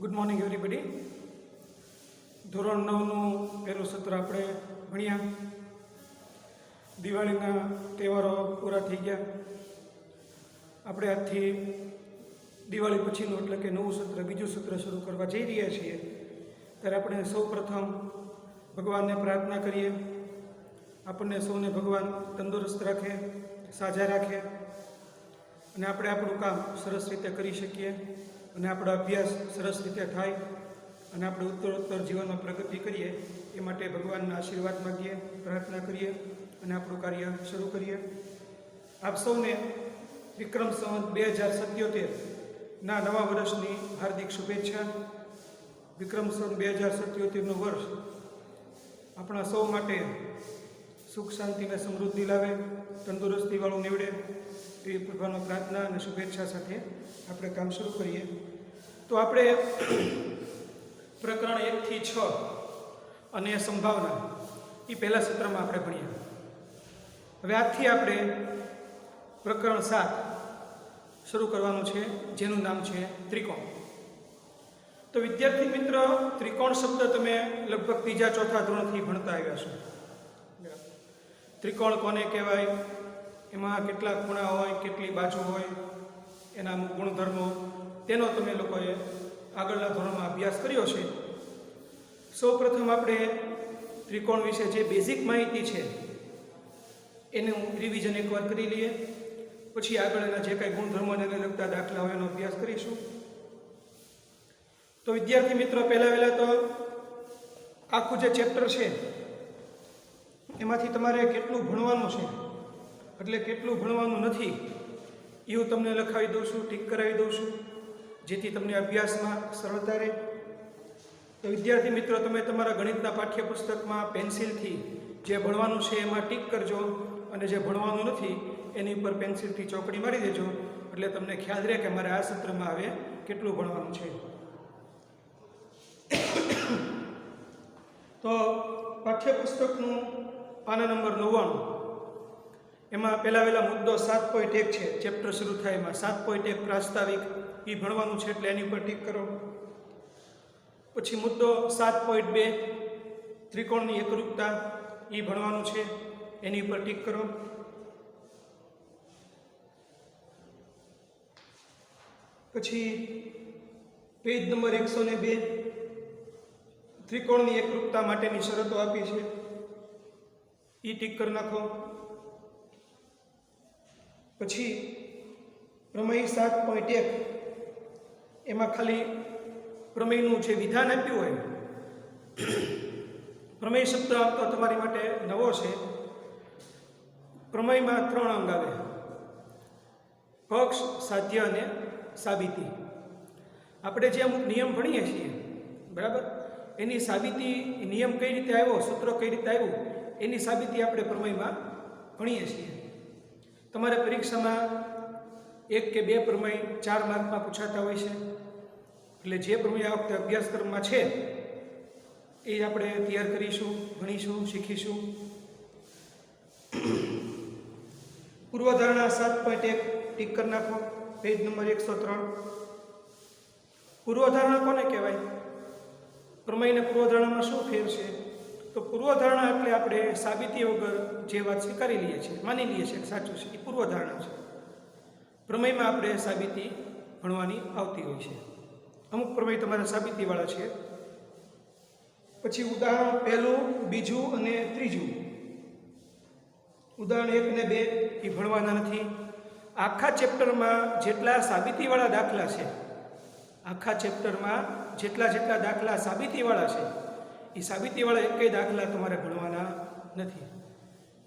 Good morning everybody. ધોરણ 9નું પહેલું સત્ર આપણે ભણ્યા. દિવાળીના તહેવારો પૂરા થઈ ગયા. આપણે આજથી દિવાળી પછીનું એટલે કે નવું સત્ર, બીજું સત્ર શરૂ કરવા જઈ રહ્યા છીએ. ત્યારે આપણે સૌ પ્રથમ ભગવાનને પ્રાર્થના કરીએ, આપણને સૌને ભગવાન તંદુરસ્ત રાખે, સાજા રાખે અને આપણે આપણું કામ સરસ રીતે કરી શકીએ અને આપણો અભ્યાસ સરસ રીતે થાય અને આપણે ઉત્તરોત્તર જીવનમાં પ્રગતિ કરીએ. એ માટે ભગવાનના આશીર્વાદ માગીએ, પ્રાર્થના કરીએ અને આપણું કાર્ય શરૂ કરીએ. આપ સૌને વિક્રમ સંવત 2077ના નવા વર્ષની હાર્દિક શુભેચ્છા. વિક્રમ સંવત 2077નું વર્ષ આપણા સૌ માટે સુખ શાંતિ અને સમૃદ્ધિ લાવે, તંદુરસ્તીવાળું નીવડે એવી ભગવાનનો પ્રાર્થના અને શુભેચ્છા સાથે આપણે કામ શરૂ કરીએ. તો આપણે પ્રકરણ 1 થી 6 અને સંભાવના એ પહેલા સત્રમાં આપણે ભણ્યા. હવે આજથી આપણે પ્રકરણ 7 શરૂ કરવાનું છે, જેનું નામ છે ત્રિકોણ. તો વિદ્યાર્થી મિત્ર, ત્રિકોણ શબ્દ તમે લગભગ 3-4 ધોરણથી ભણતા આવ્યા છો. ત્રિકોણ કોને કહેવાય, એમાં કેટલા ખૂણા હોય, કેટલી બાજુ હોય, એના અમુક ગુણધર્મો, તેનો તમે લોકોએ આગળના ધોરણમાં અભ્યાસ કર્યો છે. સૌ પ્રથમ આપણે ત્રિકોણ વિશે જે બેઝિક માહિતી છે એનું રિવિઝન એકવાર કરી લઈએ. પછી આગળ એના જે કાંઈ ગુણધર્મોને લગતા દાખલા હોય એનો અભ્યાસ કરીશું. તો વિદ્યાર્થી મિત્રો, પહેલાં તો આખું જે ચેપ્ટર છે એમાંથી તમારે કેટલું ભણવાનું છે એટલે કેટલું ભણવાનું નથી એ હું તમને લખાવી દઉં છું, ટીક કરાવી દઉં છું, જેથી તમને અભ્યાસમાં સરળતા રહે. તો વિદ્યાર્થી મિત્રો, તમે તમારા ગણિતના પાઠ્યપુસ્તકમાં પેન્સિલથી જે ભણવાનું છે એમાં ટીક કરજો અને જે ભણવાનું નથી એની ઉપર પેન્સિલથી ચોકડી મારી દેજો, એટલે તમને ખ્યાલ રહે કે મારે આ સત્રમાં હવે કેટલું ભણવાનું છે. તો પાઠ્યપુસ્તકનું પાના નંબર 99 એમાં પહેલા મુદ્દો 7.1 છે. ચેપ્ટર શરૂ થાય એમાં 7.1 પ્રાસ્તાવિક એ ભણવાનું છે, એટલે એની ઉપર ટીક કરો. પછી મુદ્દો 7.2 ત્રિકોણની એકરૂપતા એ ભણવાનું છે, એની ઉપર ટીક કરો. પછી પેજ નંબર 102 ત્રિકોણની એકરૂપતા માટેની શરતો આપી છે, એ ટીક કરી નાખો. પછી પ્રમેય 7.1 એમાં ખાલી પ્રમેયનું જે વિધાન આપ્યું હોય, પ્રમેય શબ્દ આમ તો તમારી માટે નવો છે. પ્રમેયમાં 3 અંગ આવે: પક્ષ, સાધ્ય અને સાબિતી. આપણે જે અમુક નિયમ ભણીએ છીએ, બરાબર, એની સાબિતી, નિયમ કઈ રીતે આવ્યો, સૂત્ર કઈ રીતે આવ્યું, એની સાબિતી આપણે પ્રમેયમાં ભણીએ છીએ. તમારે પરીક્ષામાં 1 કે 2 પ્રમેય 4 માર્કમાં પૂછાતા હોય છે, એટલે જે પ્રમેય આ વખતે અભ્યાસક્રમમાં છે એ આપણે તૈયાર કરીશું, ભણીશું, શીખીશું. પૂર્વધારણા 7.1 ટીક કરી નાખો, પેજ નંબર 103. પૂર્વધારણા કોને કહેવાય? પ્રમેયને પૂર્વધારણામાં શું ફેર છે? તો પૂર્વધારણા એટલે આપણે સાબિતી વગર જે વાત સ્વીકારી લઈએ છીએ, માની લઈએ છીએ કે સાચું છે, એ પૂર્વધારણા છે. પ્રમેયમાં આપણે સાબિતી ભણવાની આવતી હોય છે. અમુક પ્રમેય તમારા સાબિતીવાળા છે. પછી ઉદાહરણ 1, 2 અને 3. ઉદાહરણ 1 ને 2 એ ભણવાના નથી. આખા ચેપ્ટરમાં જેટલા સાબિતીવાળા દાખલા છે, આખા ચેપ્ટરમાં જેટલા દાખલા સાબિતીવાળા છે, એ સાબિતીવાળા એકેય દાખલા તમારે ભણવાના નથી,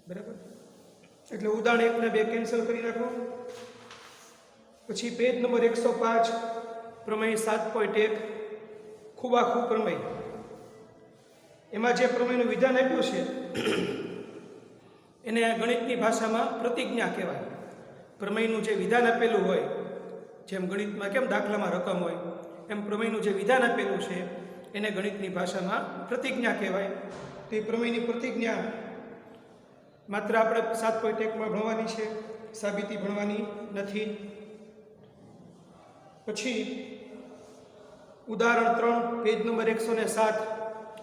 બરાબર? એટલે ઉદાહરણ 1 ને 2 કેન્સલ કરી નાખો. પછી પેજ નંબર 105 પ્રમેય 7.1 ખૂબાખૂબ પ્રમેય. એમાં જે પ્રમેયનું વિધાન આપ્યું છે એને ગણિતની ભાષામાં પ્રતિજ્ઞા કહેવાય. પ્રમેયનું જે વિધાન આપેલું હોય, જેમ ગણિતમાં કેમ દાખલામાં રકમ હોય, એમ પ્રમેયનું જે વિધાન આપેલું છે એને ગણિતની ભાષામાં પ્રતિજ્ઞા કહેવાય. તો એ પ્રમેયની પ્રતિજ્ઞા માત્ર આપણે 7.1માં ભણવાની છે, સાબિતી ભણવાની નથી. પછી ઉદાહરણ 3 પેજ નંબર 107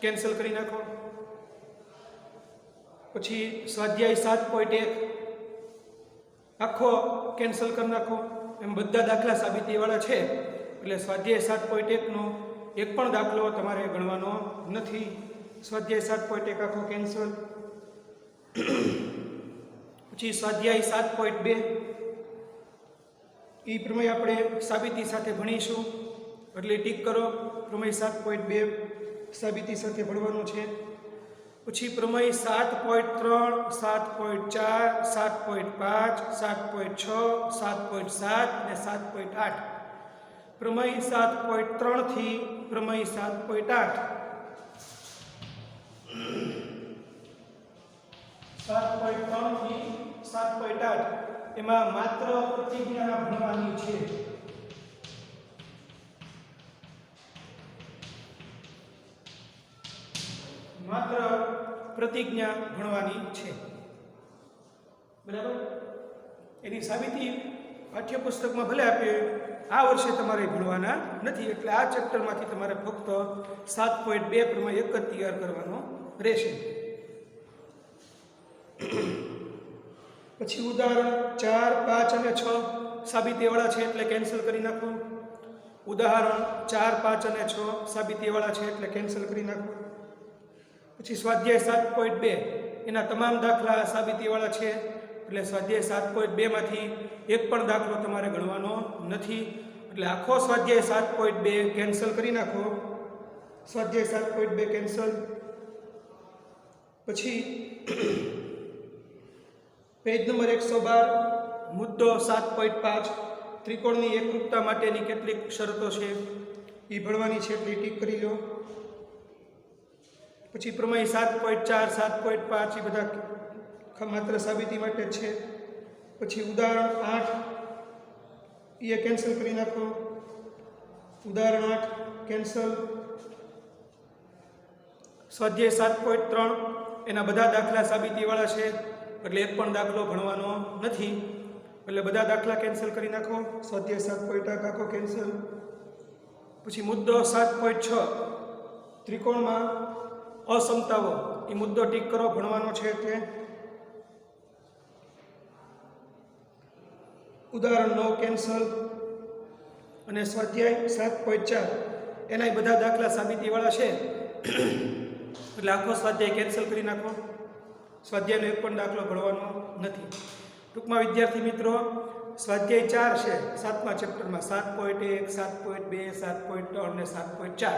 કેન્સલ કરી નાખો. પછી સ્વાધ્યાય 7.1 આખો કેન્સલ કરી નાખો. એમ બધા દાખલા સાબિતીવાળા છે એટલે સ્વાધ્યાય 7.1 નો એક પણ દાખલો તમારે ગણવાનો નથી. સ્વાધ્યાય 7.1 આખો કેન્સલ. પછી સ્વાધ્યાય 7.2 એ પ્રમેય આપણે સાબિતી સાથે ભણીશું એટલે ટીક કરો. પ્રમેય 7.2 સાબિતી સાથે ભણવાનું છે. પછી પ્રમેય 7.3 7.4 7.5 7.6 7.7 અને 7.8 પ્રમેય 7.3 થી પ્રમેય 7.8 7.3 થી 7.8 એમાં માત્ર પ્રતિજ્ઞા ભણવાની છે. માત્ર પ્રતિજ્ઞા ભણવાની છે. બરાબર. એની સાબિતી પાઠ્યપુસ્તકમાં ભલે આપીએ, આ વર્ષે તમારે ભણવાના નથી. એટલે આ ચેપ્ટરમાંથી તમારે ફક્ત 7.2 પ્રમેય એક જ તૈયાર કરવાનો રહેશે. પછી ઉદાહરણ 4 5 અને 6 સાબિતીવાળા છે એટલે કેન્સલ કરી નાખો. ઉદાહરણ 4 5 અને 6 સાબિતીવાળા છે એટલે કેન્સલ કરી નાખો. પછી સ્વાધ્યાય 7.2 એના તમામ દાખલા સાબિતીવાળા છે એટલે સ્વાધ્યાય 7.2 માંથી એક પણ દાખલો તમારે ગણવાનો નથી. એટલે આખો સ્વાધ્યાય 7.2 કેન્સલ કરી નાખો. સ્વાધ્યાય 7.2 કેન્સલ. પછી પેજ નંબર 112 મુદ્દો 7.5 ત્રિકોણની એકરૂપતા માટેની કેટલીક શરતો છે એ ભણવાની છે એટલે ટીક કરી લો. પછી પ્રમેય 7.4 7.5 એ બધા માત્ર સાબિતી માટે જ છે. પછી ઉદાહરણ 8 એ કેન્સલ કરી નાખો. ઉદાહરણ 8 કેન્સલ. સ્વાધ્યાય 7.3 એના બધા દાખલા સાબિતીવાળા છે એટલે એક પણ દાખલો ભણવાનો નથી. એટલે બધા દાખલા કેન્સલ કરી નાખો. સ્વાધ્યાય 7.8 આખો કેન્સલ. પછી મુદ્દો 7.6 ત્રિકોણમાં અસમતાઓ એ મુદ્દો ટીક કરો, ભણવાનો છે એટલે. ઉદાહરણ 9 કેન્સલ. અને સ્વાધ્યાય 7.4 એના બધા દાખલા સાબિતીવાળા છે એટલે આખો સ્વાધ્યાય કેન્સલ કરી નાખો. સ્વાધ્યાયનો એક પણ દાખલો ભણવાનો નથી. ટૂંકમાં વિદ્યાર્થી મિત્રો, સ્વાધ્યાય 4 છે 7મા ચેપ્ટરમાં 7.1 7.2 7.3 અને 7.4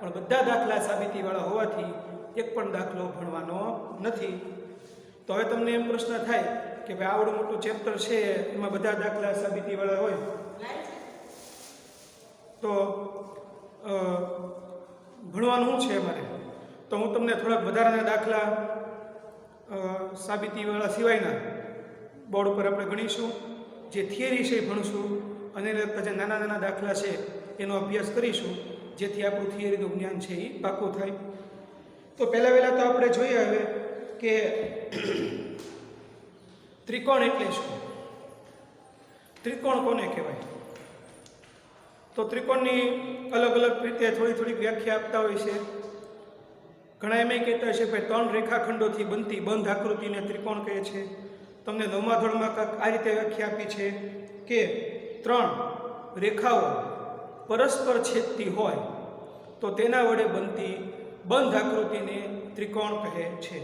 પણ બધા દાખલા સાબિતીવાળા હોવાથી એક પણ દાખલો ભણવાનો નથી. તો હવે તમને એમ પ્રશ્ન થાય કે ભાઈ આવડું મોટું ચેપ્ટર છે એમાં બધા દાખલા સાબિતીવાળા હોય તો ભણવાનું શું છે અમારે? તો હું તમને થોડાક વધારાના દાખલા સાબિતીવાળા સિવાયના બોર્ડ ઉપર આપણે ગણીશું. જે થિયરી છે ભણીશું અને લગતા જે નાના નાના દાખલા છે એનો અભ્યાસ કરીશું જેથી આપણું થિયરીનું જ્ઞાન છે એ પાકું થાય. તો પહેલાં તો આપણે જોઈએ હવે કે ત્રિકોણ એટલે શું? ત્રિકોણ કોને કહેવાય? તો ત્રિકોણની અલગ અલગ રીતે થોડીક વ્યાખ્યા આપતા હોય છે. ઘણા એમ કહેતા હોય છે કે 3 રેખાખંડોથી બનતી બંધ આકૃતિને ત્રિકોણ કહે છે. તમને 9મા ધોરણમાં આ રીતે વ્યાખ્યા આપી છે કે 3 રેખાઓ પરસ્પર છેદતી હોય તો તેના વડે બનતી બંધ આકૃતિને ત્રિકોણ કહે છે.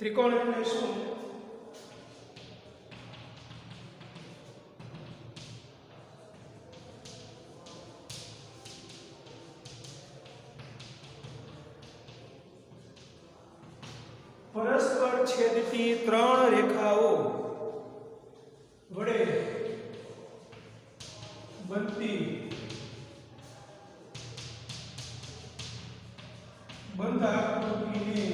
ત્રિકોણ એટલે શું? પરસ્પર છેદતી 3 રેખાઓ વડે બનતી બંધ આકૃતિને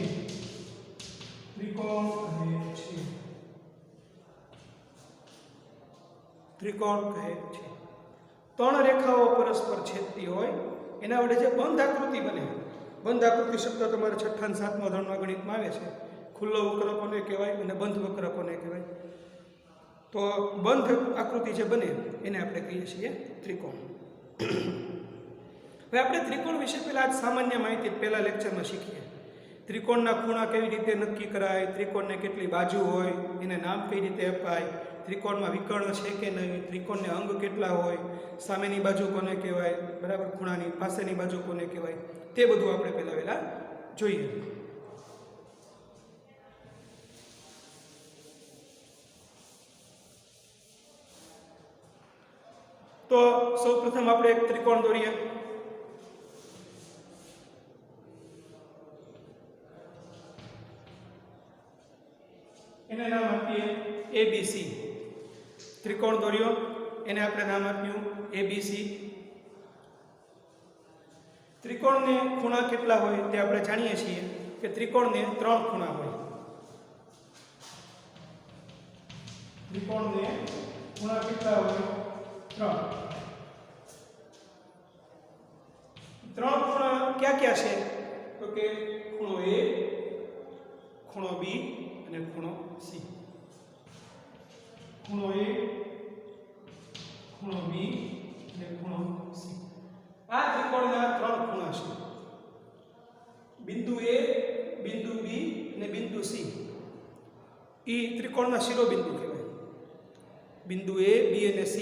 ત્રિકોણ કહે છે. ત્રિકોણ કહે છે. 3 રેખાઓ પરસ્પર છેદતી હોય એના વડે જે બંધ આકૃતિ બને. બંધ આકૃતિ શબ્દ તમારે 6ઠ્ઠા અને 7મા ધોરણમાં ગણિતમાં આવે છે. ખુલ્લો વક્ર કોને કહેવાય અને બંધ વક્ર કોને કહેવાય? તો બંધ આકૃતિ જે બને એને આપણે કહીએ છીએ ત્રિકોણ. હવે આપણે ત્રિકોણ વિશે પહેલાં આજ સામાન્ય માહિતી પહેલા લેક્ચરમાં શીખીએ. ત્રિકોણના ખૂણા કેવી રીતે નક્કી કરાય, ત્રિકોણને કેટલી બાજુ હોય, એને નામ કઈ રીતે અપાય, ત્રિકોણમાં વિકર્ણ છે કે નહીં, ત્રિકોણને અંગ કેટલા હોય, સામેની બાજુ કોને કહેવાય, બરાબર, ખૂણાની પાસેની બાજુ કોને કહેવાય, તે બધું આપણે પહેલાં જોઈએ. તો સૌ પ્રથમ આપણે એક ત્રિકોણ દોરીએ. એને નામ આપીએ ABC. ત્રિકોણ દોર્યો, એને આપણે નામ આપ્યું ABC. ત્રિકોણને ખૂણા કેટલા હોય તે આપણે જાણીએ છીએ કે ત્રિકોણને 3 ખૂણા હોય. ત્રિકોણને ખૂણા કેટલા હોય? 3. 3 ખૂણા ક્યાં ક્યાં છે? તો કે ખૂણો A, ખૂણો B અને ખૂણો C. ખૂણો A, ખૂણો B અને ખૂણો C. આ ત્રિકોણના 3 ખૂણા છે. બિંદુ A, બિંદુ B અને બિંદુ C. એ ત્રિકોણના શિરોબિંદુ કહેવાય. બિંદુ A, B અને C.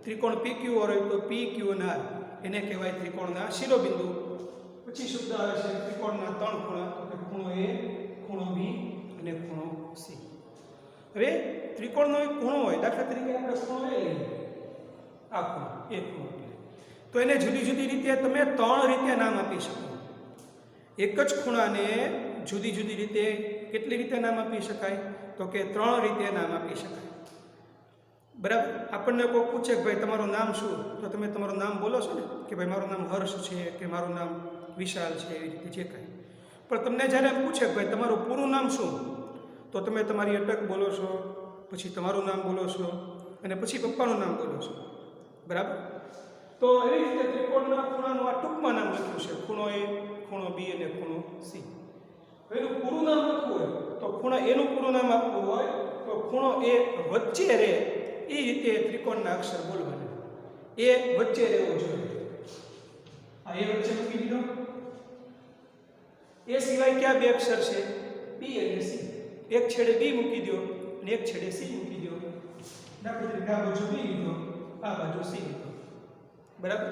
ત્રિકોણ PQ હોય તો P, Q અને R એને કહેવાય ત્રિકોણના શિરોબિંદુ. પછી શબ્દ આવે છે ત્રિકોણના 3 ખૂણા, તો કે ખૂણો A, ખૂણો B અને ખૂણો C. હવે ત્રિકોણનો એક ખૂણો હોય, દાખલા તરીકે આપણે ખૂણો A લઈએ, આ ખૂણો, એક ખૂણો, તો એને જુદી જુદી રીતે તમે 3 રીતે નામ આપી શકો. એક જ ખૂણાને જુદી જુદી રીતે કેટલી રીતે નામ આપી શકાય? તો કે 3 રીતે નામ આપી શકાય. બરાબર. આપણને કોઈ પૂછે કે ભાઈ તમારું નામ શું, તો તમે તમારું નામ બોલો છો ને કે ભાઈ મારું નામ હર્ષ છે કે મારું નામ વિશાલ છે, એવી રીતે જે કાંઈ. પણ તમને જ્યારે પૂછે કે ભાઈ તમારું પૂરું નામ શું, તો તમે તમારી અટક બોલો છો, પછી તમારું નામ બોલો છો અને પછી પપ્પાનું નામ બોલો છો. બરાબર. તો એવી રીતે ત્રિકોણના ખૂણાનું આ ટૂંકમાં નામ લખ્યું છે, ખૂણો A, ખૂણો B અને ખૂણો C. એનું પૂરું નામ લખવું હોય તો ખૂણા એનું પૂરું નામ આપવું હોય તો ખૂણો A વચ્ચે રહે એ રીતે ત્રિકોણના અક્ષર બોલવાના. A વચ્ચે રહેવો જોઈએ. આ A વચ્ચે મૂકી દીધો. એ સિવાય કયા 2 અક્ષર છે? B અને C. એક છેડે B મૂકી દો અને એક છેડે C મૂકી દો. દાખલા તરીકે આ બાજુ B લીધો, આ બાજુ C લીધો. બરાબર.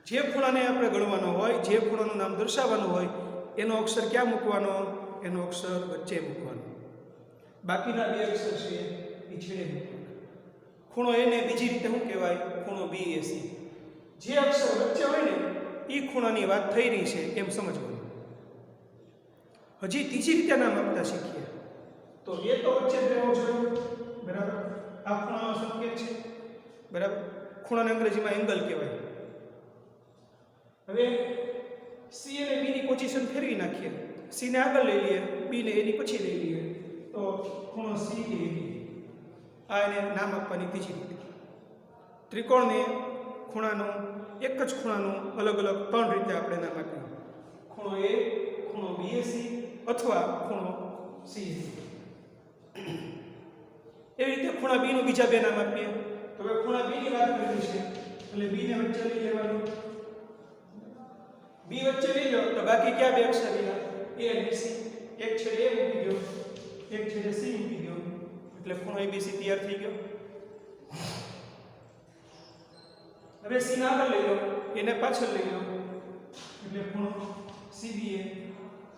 જે ખૂણાને આપણે ગણવાનો હોય, જે ખૂણાનું નામ દર્શાવવાનું હોય, એનો અક્ષર ક્યાં મૂકવાનો? એનો અક્ષર વચ્ચે મૂકવાનો. બાકીના 2 અક્ષર છે એ છેડે મૂકવાના. ખૂણો એને બીજી રીતે શું કહેવાય? ખૂણો BAC. જે અક્ષર વચ્ચે હોય ને એ ખૂણાની વાત થઈ રહી છે એમ સમજવાનું. હજી ત્રીજી રીતે નામ આપતા શીખીએ. તો એ તો વચ્ચે જ રહેવો જોઈએ. બરાબર. આ ખૂણાનો સંકેત છે. બરાબર. ખૂણાને અંગ્રેજીમાં એંગલ કહેવાય. હવે C અને B ની પોઝિશન ફેરવી નાખીએ. C ને આગળ લઈ લઈએ, B ને એની પછી લઈ લઈએ, તો ખૂણો CAB. આ એને નામ આપવાની ત્રીજી રીત. ત્રિકોણને ખૂણાનું એક જ ખૂણાનું અલગ અલગ 3 રીતે આપણે નામ આપ્યું. ખૂણો A, ખૂણો BAC અથવા ખૂણો CAC. એવી રીતે ખૂણા B નું બીજા 2 નામ આપીએ. તો હવે ખૂણા B ની વાત કરી છે એટલે B ને વચ્ચે લઈ લેવાનું. B વચ્ચે લઈ લો તો બાકી કયા 2 અક્ષર રહ્યા? A અને C. એક છેડે A મૂકી દો, એક છેડે C મૂકી દો, એટલે ખૂણો ABC તૈયાર થઈ ગયો. હવે C ને આગળ લઈ લો, એને પાછળ લઈ લો, એટલે ખૂણો CBA.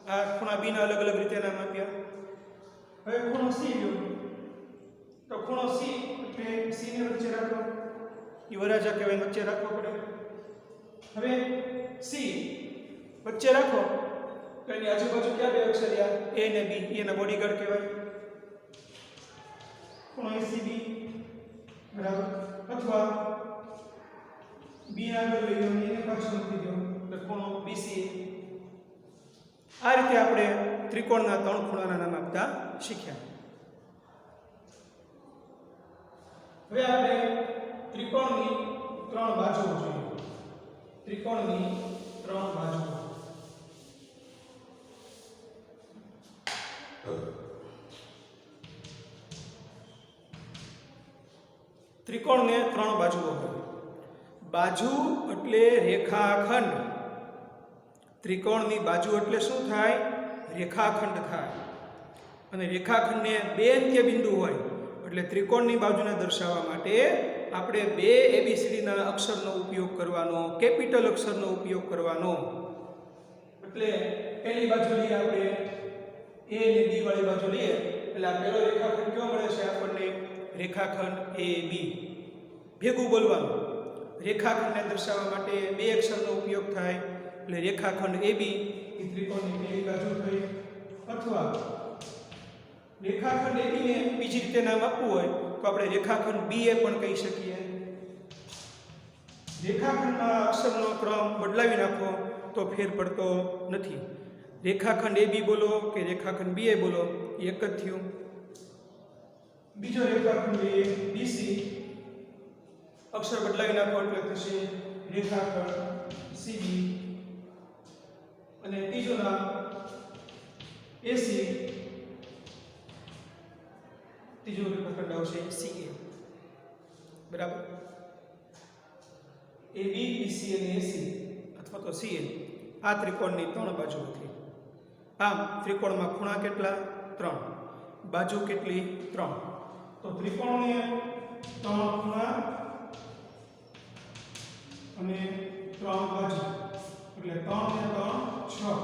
આ ખૂણા B ના અલગ અલગ રીતે નામ આપ્યા. હવે ખૂણો C લો, તો ખૂણો C એટલે C ને વચ્ચે રાખો, એ વરાજા કહેવાય, વચ્ચે રાખવો પડે. હવે C વચ્ચે રાખો તો એની આજુબાજુ કયા 2 અક્ષર રહ્યા? A અને B. એના બોડીગાર્ડ કહેવાય. ખૂણો ACB. બરાબર. અથવા B ને આગળ લઈ લો, એને પાછળ મૂકી દો, તો ખૂણો BCA. આ રીતે આપણે ત્રિકોણના 3 ખૂણાના નામ આપતા શીખ્યા. હવે આપણે ત્રિકોણની 3 બાજુઓ જોઈએ. ત્રિકોણની 3 બાજુઓ. ત્રિકોણને 3 બાજુઓ હોય. બાજુ એટલે રેખાખંડ. ત્રિકોણની બાજુ એટલે શું થાય? રેખાખંડ થાય. અને રેખાખંડને બે અંત્ય બિંદુ હોય એટલે ત્રિકોણની બાજુને દર્શાવવા માટે આપણે બે ABCDના અક્ષરનો ઉપયોગ કરવાનો, કેપિટલ અક્ષરનો ઉપયોગ કરવાનો. એટલે પહેલી બાજુ લઈએ આપણે A અને B વાળી બાજુ લઈએ એટલે આ પહેલો રેખાખંડ કેવો મળે છે આપણને? રેખાખંડ AB. ભેગું બોલવાનું. રેખાખંડને દર્શાવવા માટે બે અક્ષરનો ઉપયોગ થાય એટલે રેખાખંડ AB એ ત્રિકોણની પહેલી બાજુ થઈ. અથવા રેખાખંડ AB ને બીજી રીતે નામ આપવું હોય તો આપણે રેખાખંડ BA પણ કહી શકીએ. રેખાખંડના અક્ષરનો ક્રમ બદલાવી નાખો તો ફેર પડતો નથી. રેખાખંડ AB બોલો કે રેખાખંડ BA બોલો એક જ થયું. બીજો રેખાખંડ BC અક્ષર બદલાવી નાખો એટલે થશે રેખાખંડ CB. અને ત્રીજું નામ AC, ત્રીજું રેખાખંડ આવશે CA. બરાબર. AB, BC અને AC અથવા તો CA આ ત્રિકોણની ત્રણ બાજુ હતી. આમ ત્રિકોણમાં ખૂણા કેટલા? 3. બાજુ કેટલી? 3. તો ત્રિકોણને 3 ખૂણા અને 3 બાજુ એટલે 3 ને 3 6.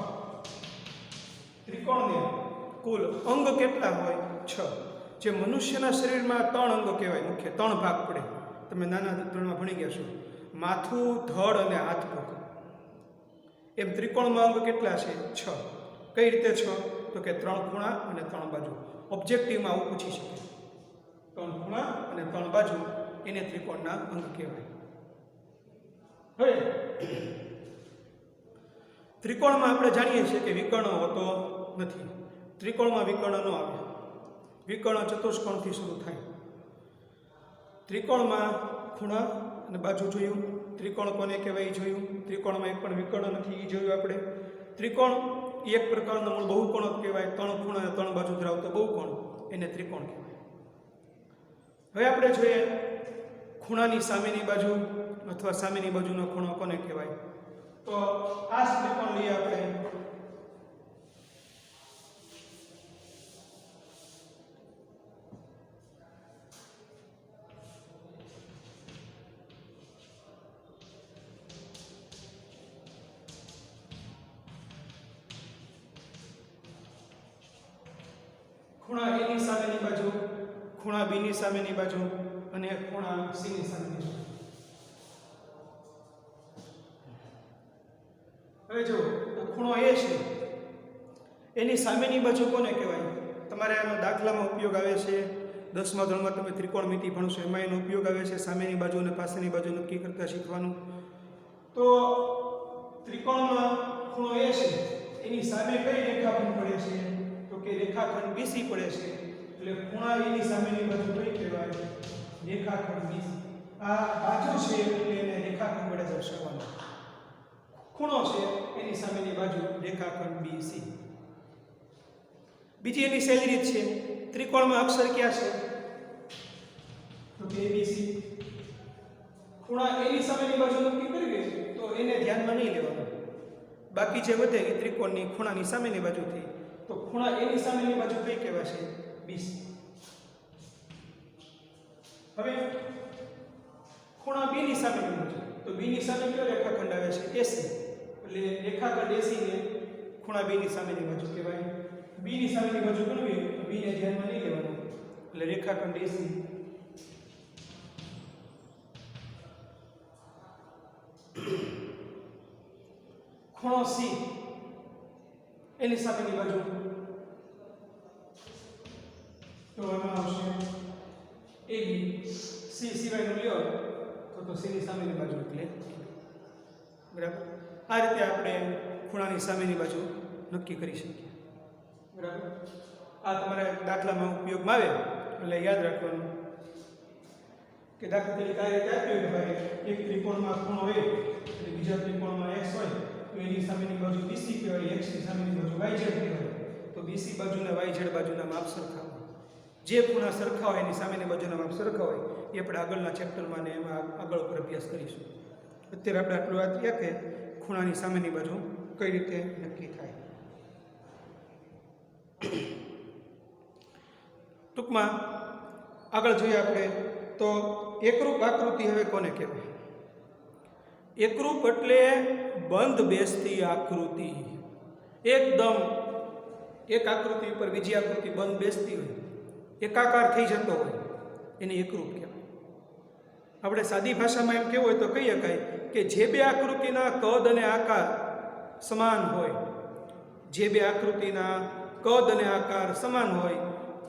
ત્રિકોણને કુલ અંગ કેટલા હોય? 6. જે મનુષ્યના શરીરમાં 3 અંગ કહેવાય, મુખ્ય 3 ભાગ પડે. તમે નાના ધોરણમાં ભણી ગયા છો. માથું, ધડ અને હાથ પગ. એમ ત્રિકોણમાં અંગ કેટલા છે? 6. કઈ રીતે 6? તો કે 3 ખૂણા અને 3 બાજુ. ઓબ્જેક્ટિવમાં આવું પૂછી શકે. 3 ખૂણા અને 3 બાજુ એને ત્રિકોણના અંગ કહેવાય. હવે ત્રિકોણમાં આપણે જાણીએ છીએ કે વિકર્ણ હોતો નથી. ત્રિકોણમાં વિકર્ણ ન આવે. વિકર્ણ ચતુષ્કોણથી શરૂ થાય. ત્રિકોણમાં ખૂણા અને બાજુ જોયું. ત્રિકોણ કોને કહેવાય એ જોયું. ત્રિકોણમાં એક પણ વિકર્ણ નથી એ જોયું આપણે. ત્રિકોણ એક પ્રકારનો મૂળ બહુકોણ કહેવાય. 3 ખૂણા અને 3 બાજુ ધરાવતો બહુકોણ એને ત્રિકોણ કહેવાય. હવે આપણે જોઈએ ખૂણાની સામેની બાજુ અથવા સામેની બાજુનો ખૂણો કોને કહેવાય? તો આ ત્રિકોણ લઈએ આપણે. ખૂણા A ની સામેની બાજુ, ખૂણા B ની સામેની બાજુ અને ખૂણા C ની સામેની બાજુ. હવે જો ખૂણો A છે એની સામેની બાજુ કોને કહેવાય? તમારે આનો દાખલામાં ઉપયોગ આવે છે. 10મા ધોરણમાં તમે ત્રિકોણમિતિ ભણશો એમાં એનો ઉપયોગ આવે છે. સામેની બાજુ અને પાછળની બાજુ નક્કી કરતા શીખવાનું. તો ત્રિકોણમાં ખૂણો A છે એની સામે કઈ રેખાખંડ પડે છે? તો કે રેખાખંડ BC પડે છે. એટલે ખૂણા A ની સામેની બાજુ કઈ કહેવાય? રેખાખંડ BC. આ બાજુ છે એટલે એને રેખાખંડ વડે દર્શાવવાનું. ખૂણો છે એની સામેની બાજુ રેખાખંડ BC. બીજી એની સહેલી રીત છે. ત્રિકોણમાં અક્ષર ક્યાં છે? તો કે ABC. ખૂણા A ની સામેની બાજુ નક્કી કરવી તો એને ધ્યાનમાં નહીં લેવાનું. બાકી જે વધે એ ત્રિકોણની ખૂણાની સામેની બાજુથી. તો ખૂણા A ની સામેની બાજુ કઈ કહેવાશે? BC. હવે ખૂણા B ની સામેની બાજુ તો B ની સામે કયો રેખાખંડ આવે છે? AC. એટલે રેખાખંડ AC ને ખૂણા B ની સામેની બાજુ કહેવાય. B ની સામેની બાજુ ગણવી તો B ને ધ્યાનમાં નહીં લેવાનું. એટલે રેખાખંડ AC. ખૂણો C એની સામેની બાજુ તો એમાં આવશે AB. C સિવાયનું લ્યો તો C ની સામેની બાજુ એટલે બરાબર. આ રીતે આપણે ખૂણાની સામેની બાજુ નક્કી કરી શકીએ. બરાબર. આ તમારે દાખલામાં ઉપયોગમાં આવે એટલે યાદ રાખવાનું કે દાખલા તરીકે આ રીતે આપ્યું કે ભાઈ એક ત્રિકોણમાં ખૂણો A અને બીજા ત્રિકોણમાં x હોય તો એની સામેની બાજુ BC કહેવાય, x ની સામેની બાજુ YZ કહેવાય. તો BC બાજુના YZ બાજુના માપ સરખા હોય. જે ખૂણા સરખા હોય એની સામેની બાજુના માપ સરખા હોય એ આપણે આગળના ચેપ્ટરમાં ને એમાં આગળ ઉપર અભ્યાસ કરીશું. અત્યારે આપણે આટલું વાત થયા કે ખૂણાની સામેની બાજુ કઈ રીતે નક્કી થાય. ટૂંકમાં આગળ જોઈએ આપણે તો એકરૂપ આકૃતિ હવે કોને કહેવાય? એકરૂપ એટલે બંધ બેસતી આકૃતિ. એકદમ એક આકૃતિ ઉપર બીજી આકૃતિ બંધ બેસતી હોય, એકાકાર થઈ જતો હોય, એને એકરૂપ કહેવાય. આપણે સાદી ભાષામાં એમ કહેવું હોય તો કહી શકાય કે જે બે આકૃતિના કદ અને આકાર સમાન હોય, જે બે આકૃતિના કદ અને આકાર સમાન હોય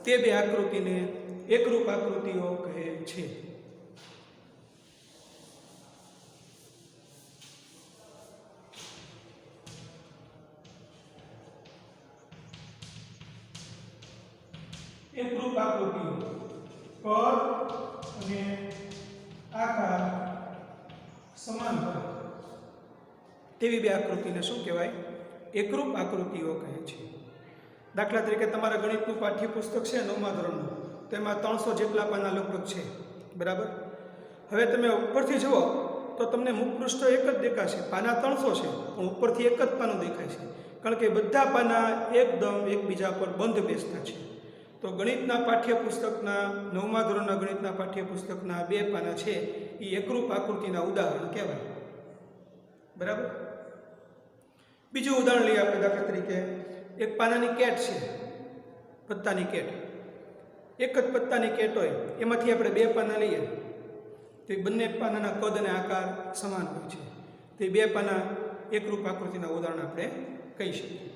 તે બે આકૃતિને એકરૂપ આકૃતિઓ કહે છે. એકરૂપ આકૃતિઓ કદ અને આકાર સમાન હોય તેવી બે આકૃતિને શું કહેવાય? એકરૂપ આકૃતિઓ કહે છે. દાખલા તરીકે તમારા ગણિતનું પાઠ્યપુસ્તક છે 9મા ધોરણનું, તેમાં 300 જેટલા પાના લગભગ છે, બરાબર? હવે તમે ઉપરથી જુઓ તો તમને મુખપૃષ્ઠ એક જ દેખાશે, પાના 300 છે પણ ઉપરથી એક જ પાનું દેખાય છે, કારણ કે બધા પાના એકદમ એકબીજા પર બંધ બેસતા છે. તો ગણિતના પાઠ્યપુસ્તકના 9મા ધોરણના ગણિતના પાઠ્યપુસ્તકના 2 પાના છે એ એકરૂપ આકૃતિના ઉદાહરણ કહેવાય, બરાબર? બીજું ઉદાહરણ લઈએ આપણે. દાખલા તરીકે એક પાનાની કેટ છે, પત્તાની કેટ. એક જ પત્તાની કેટ હોય, એમાંથી આપણે 2 પાના લઈએ તો એ બંને પાનાના કદ અને આકાર સમાન હોય છે. તે 2 પાના એકરૂપ આકૃતિના ઉદાહરણ આપણે કહી શકીએ.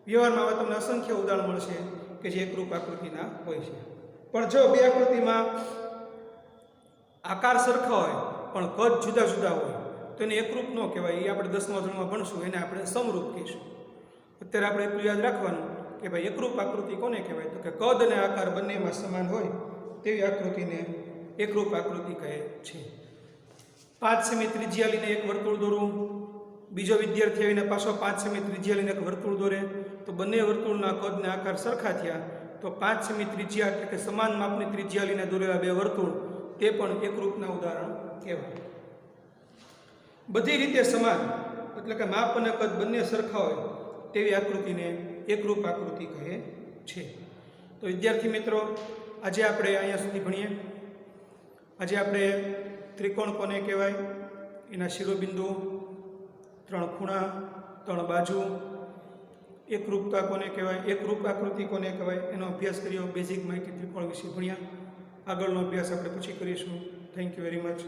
વ્યવહારમાં આવા તમને અસંખ્ય ઉદાહરણ મળશે કે જે એકરૂપ આકૃતિના હોય છે. પણ જો બે આકૃતિમાં આકાર સરખા હોય પણ કદ જુદા જુદા હોય તો એને એકરૂપ ન કહેવાય. એ આપણે 10મા ધોરણમાં ભણશું, એને આપણે સમરૂપ કહીશું. અત્યારે આપણે એટલું યાદ રાખવાનું કે ભાઈ એકરૂપ આકૃતિ કોને કહેવાય? તો કે કદ અને આકાર બંનેમાં સમાન હોય તેવી આકૃતિને એકરૂપ આકૃતિ કહે છે. 5 સેમી ત્રિજ્યા લઈને એક વર્તુળ દોરવું, બીજો વિદ્યાર્થી આવીને પાછો 5 સેમી ત્રિજ્યા લઈને એક વર્તુળ દોરે તો બંને વર્તુળના કદ અને આકાર સરખા થયા તો 5 સેમી ત્રિજ્યા એટલે કે સમાન માપની ત્રિજ્યા લઈને દોરેલા 2 વર્તુળ તે પણ એકરૂપના ઉદાહરણ કહેવાય. બધી રીતે સમાન એટલે કે માપ અને કદ બંને સરખા હોય તેવી આકૃતિને એકરૂપ આકૃતિ કહે છે. તો વિદ્યાર્થી મિત્રો, આજે આપણે અહીંયા સુધી ભણીએ. આજે આપણે ત્રિકોણ કોને કહેવાય, એના શિરોબિંદુ, 3 ખૂણા, 3 બાજુ, એકરૂપતા કોને કહેવાય, એકરૂપ આકૃતિ કોને કહેવાય એનો અભ્યાસ કર્યો. બેઝિક માહિતી ત્રિકોણ વિશે ભણ્યા. આગળનો અભ્યાસ આપણે પછી કરીશું. Thank you very much.